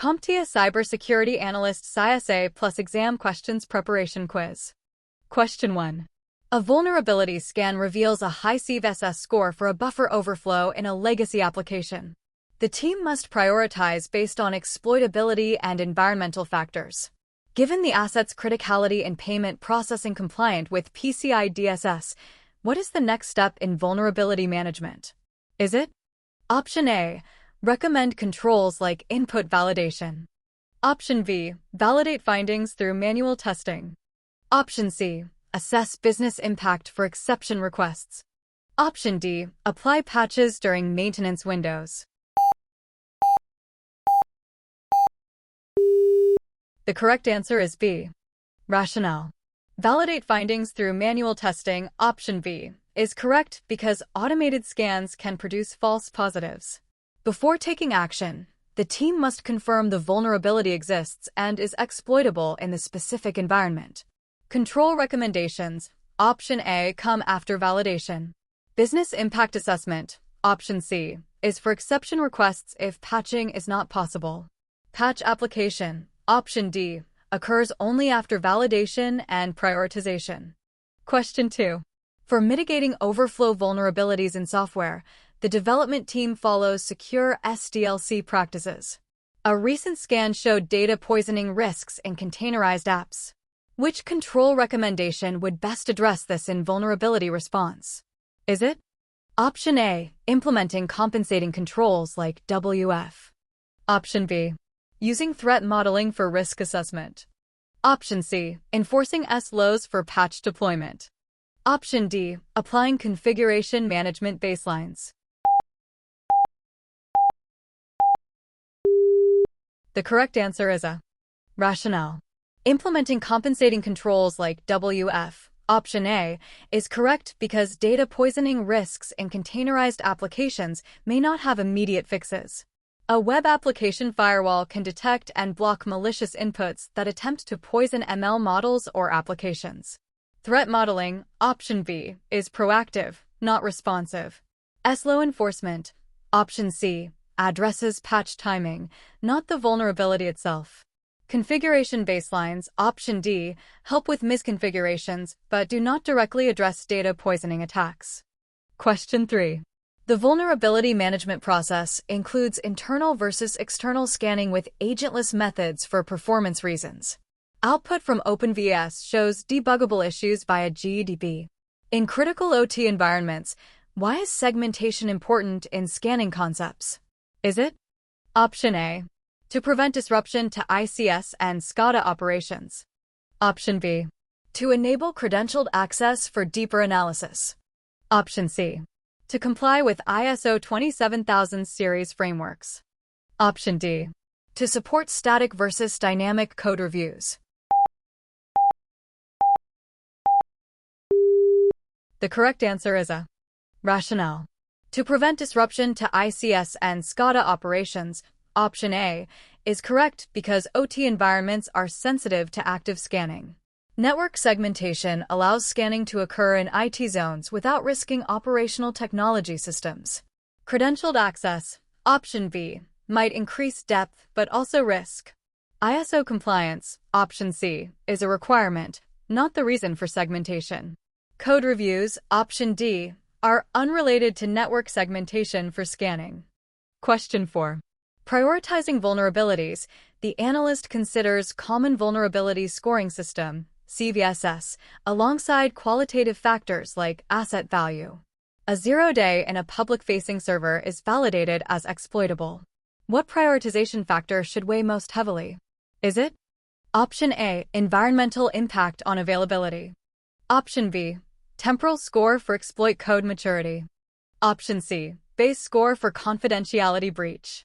CompTIA Cybersecurity Analyst CySA plus exam questions preparation quiz. Question 1. A vulnerability scan reveals a high CVSS score for a buffer overflow in a legacy application. The team must prioritize based on exploitability and environmental factors. Given the asset's criticality and payment processing compliant with PCI DSS, what is the next step in vulnerability management? Is it? Option A. Recommend controls like input validation. Option B. Validate findings through manual testing. Option C. Assess business impact for exception requests. Option D. Apply patches during maintenance windows. The correct answer is B. Rationale. Validate findings through manual testing, option B, is correct because automated scans can produce false positives. Before taking action, the team must confirm the vulnerability exists and is exploitable in the specific environment. Control recommendations, option A, come after validation. Business impact assessment, option C, is for exception requests if patching is not possible. Patch application, option D, occurs only after validation and prioritization. Question 2. For mitigating overflow vulnerabilities in software, the development team follows secure SDLC practices. A recent scan showed data poisoning risks in containerized apps. Which control recommendation would best address this in vulnerability response? Is it? Option A, implementing compensating controls like WF. Option B, using threat modeling for risk assessment. Option C, enforcing SLOs for patch deployment. Option D, applying configuration management baselines. The correct answer is A. Rationale. Implementing compensating controls like WF, option A, is correct because data poisoning risks in containerized applications may not have immediate fixes. A web application firewall can detect and block malicious inputs that attempt to poison ML models or applications. Threat modeling, option B, is proactive, not responsive. SLO enforcement, option C, addresses patch timing, not the vulnerability itself. Configuration baselines, option D, help with misconfigurations but do not directly address data poisoning attacks. Question 3. The vulnerability management process includes internal versus external scanning with agentless methods for performance reasons. Output from OpenVS shows debuggable issues via GDB. In critical OT environments, why is segmentation important in scanning concepts? Is it? Option A, to prevent disruption to ICS and SCADA operations. Option B, to enable credentialed access for deeper analysis. Option C, to comply with ISO 27000 series frameworks. Option D, to support static versus dynamic code reviews. The correct answer is A. Rationale. To prevent disruption to ICS and SCADA operations, option A, is correct because OT environments are sensitive to active scanning. Network segmentation allows scanning to occur in IT zones without risking operational technology systems. Credentialed access, option B, might increase depth but also risk. ISO compliance, option C, is a requirement, not the reason for segmentation. Code reviews, option D, are unrelated to network segmentation for scanning. Question 4. Prioritizing vulnerabilities, the analyst considers Common Vulnerability Scoring System, CVSS, alongside qualitative factors like asset value. A 0-day in a public-facing server is validated as exploitable. What prioritization factor should weigh most heavily? Is it? Option A, environmental impact on availability. Option B, temporal score for exploit code maturity. Option C, base score for confidentiality breach.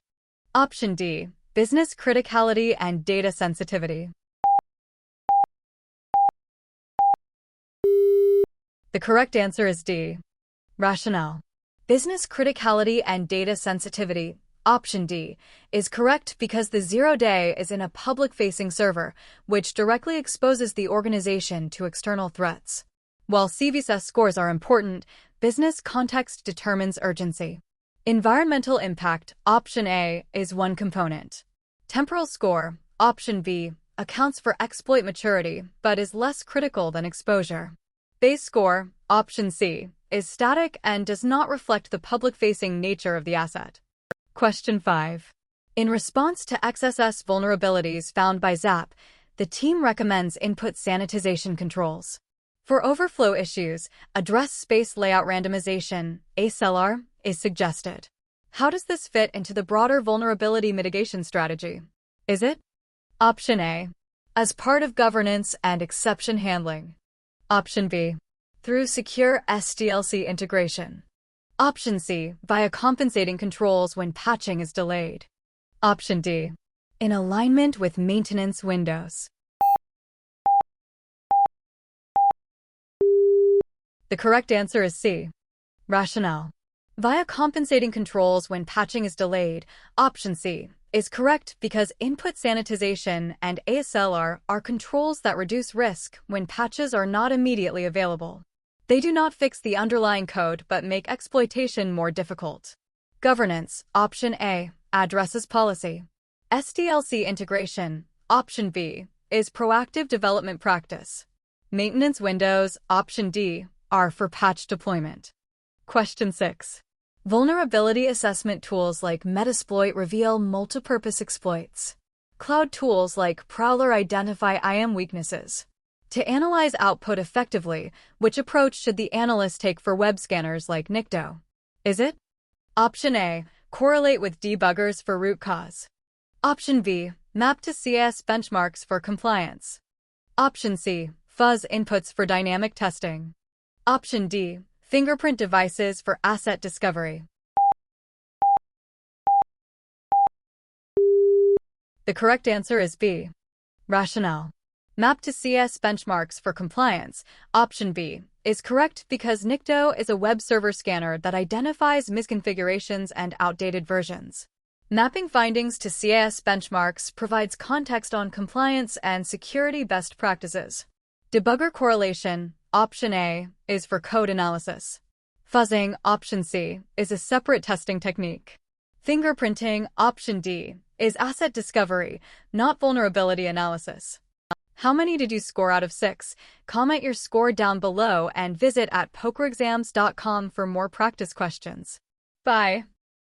Option D, business criticality and data sensitivity. The correct answer is D. Rationale. Business criticality and data sensitivity, option D, is correct because the 0-day is in a public-facing server, which directly exposes the organization to external threats. While CVSS scores are important, business context determines urgency. Environmental impact, option A, is one component. Temporal score, option B, accounts for exploit maturity but is less critical than exposure. Base score, option C, is static and does not reflect the public-facing nature of the asset. Question 5. In response to XSS vulnerabilities found by ZAP, the team recommends input sanitization controls. For overflow issues, address space layout randomization, ASLR, is suggested. How does this fit into the broader vulnerability mitigation strategy? Is it? Option A, as part of governance and exception handling. Option B, through secure SDLC integration. Option C, via compensating controls when patching is delayed. Option D, in alignment with maintenance windows. The correct answer is C. Rationale. Via compensating controls when patching is delayed, option C, is correct because input sanitization and ASLR are controls that reduce risk when patches are not immediately available. They do not fix the underlying code but make exploitation more difficult. Governance, option A, addresses policy. SDLC integration, option B, is proactive development practice. Maintenance windows, option D, are for patch deployment. Question 6. Vulnerability assessment tools like Metasploit reveal multipurpose exploits. Cloud tools like Prowler identify IAM weaknesses. To analyze output effectively, which approach should the analyst take for web scanners like Nikto? Is it? Option A, correlate with debuggers for root cause. Option B, map to CIS benchmarks for compliance. Option C, fuzz inputs for dynamic testing. Option D, fingerprint devices for asset discovery. The correct answer is B. Rationale. Map to CIS benchmarks for compliance, option B, is correct because Nikto is a web server scanner that identifies misconfigurations and outdated versions. Mapping findings to CIS benchmarks provides context on compliance and security best practices. Debugger correlation, option A, is for code analysis. Fuzzing, option C, is a separate testing technique. Fingerprinting, option D, is asset discovery, not vulnerability analysis. How many did you score out of 6? Comment your score down below and visit @pokerexams.com for more practice questions. Bye.